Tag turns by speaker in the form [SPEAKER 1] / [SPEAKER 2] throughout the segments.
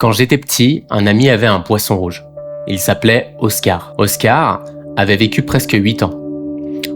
[SPEAKER 1] Quand j'étais petit, un ami avait un poisson rouge. Il s'appelait Oscar. Oscar avait vécu presque 8 ans.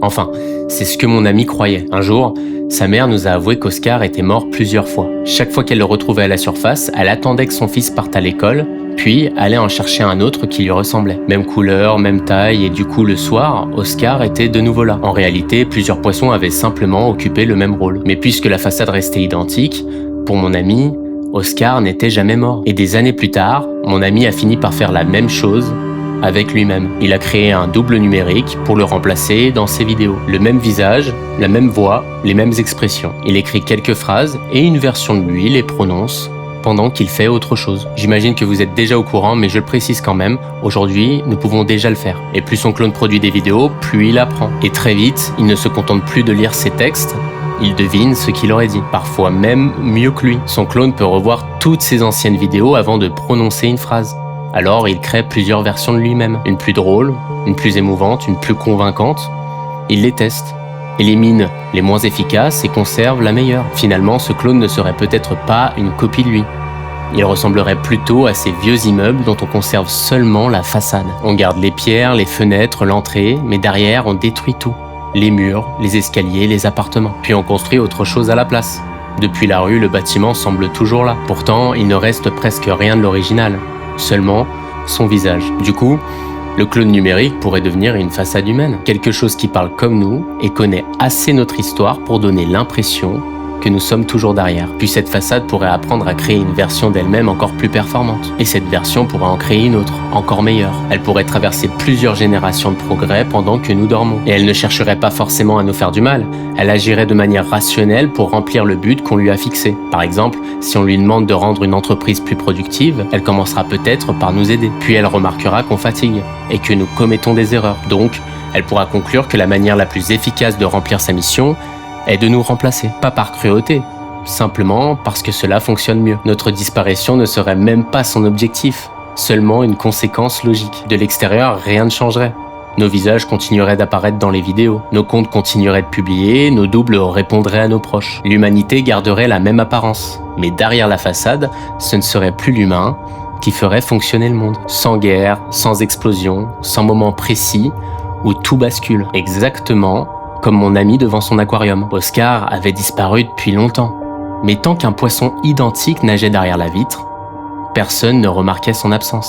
[SPEAKER 1] Enfin, c'est ce que mon ami croyait. Un jour, sa mère nous a avoué qu'Oscar était mort plusieurs fois. Chaque fois qu'elle le retrouvait à la surface, elle attendait que son fils parte à l'école, puis allait en chercher un autre qui lui ressemblait. Même couleur, même taille, et du coup le soir, Oscar était de nouveau là. En réalité, plusieurs poissons avaient simplement occupé le même rôle. Mais puisque la façade restait identique, pour mon ami, Oscar n'était jamais mort. Et des années plus tard, mon ami a fini par faire la même chose avec lui-même. Il a créé un double numérique pour le remplacer dans ses vidéos. Le même visage, la même voix, les mêmes expressions. Il écrit quelques phrases et une version de lui les prononce pendant qu'il fait autre chose. J'imagine que vous êtes déjà au courant, mais je le précise quand même, aujourd'hui, nous pouvons déjà le faire. Et plus son clone produit des vidéos, plus il apprend. Et très vite, il ne se contente plus de lire ses textes, il devine ce qu'il aurait dit, parfois même mieux que lui. Son clone peut revoir toutes ses anciennes vidéos avant de prononcer une phrase. Alors il crée plusieurs versions de lui-même, une plus drôle, une plus émouvante, une plus convaincante. Il les teste, élimine les moins efficaces et conserve la meilleure. Finalement, ce clone ne serait peut-être pas une copie de lui. Il ressemblerait plutôt à ces vieux immeubles dont on conserve seulement la façade. On garde les pierres, les fenêtres, l'entrée, mais derrière on détruit tout. Les murs, les escaliers, les appartements. Puis on construit autre chose à la place. Depuis la rue, le bâtiment semble toujours là. Pourtant, il ne reste presque rien de l'original. Seulement son visage. Du coup, le clone numérique pourrait devenir une façade humaine. Quelque chose qui parle comme nous et connaît assez notre histoire pour donner l'impression que nous sommes toujours derrière. Puis cette façade pourrait apprendre à créer une version d'elle-même encore plus performante. Et cette version pourrait en créer une autre, encore meilleure. Elle pourrait traverser plusieurs générations de progrès pendant que nous dormons. Et elle ne chercherait pas forcément à nous faire du mal. Elle agirait de manière rationnelle pour remplir le but qu'on lui a fixé. Par exemple, si on lui demande de rendre une entreprise plus productive, elle commencera peut-être par nous aider. Puis elle remarquera qu'on fatigue et que nous commettons des erreurs. Donc, elle pourra conclure que la manière la plus efficace de remplir sa mission est de nous remplacer. Pas par cruauté, simplement parce que cela fonctionne mieux. Notre disparition ne serait même pas son objectif, seulement une conséquence logique. De l'extérieur, rien ne changerait. Nos visages continueraient d'apparaître dans les vidéos, nos comptes continueraient de publier, nos doubles répondraient à nos proches. L'humanité garderait la même apparence. Mais derrière la façade, ce ne serait plus l'humain qui ferait fonctionner le monde. Sans guerre, sans explosion, sans moment précis où tout bascule. Exactement comme mon ami devant son aquarium. Oscar avait disparu depuis longtemps. Mais tant qu'un poisson identique nageait derrière la vitre, personne ne remarquait son absence.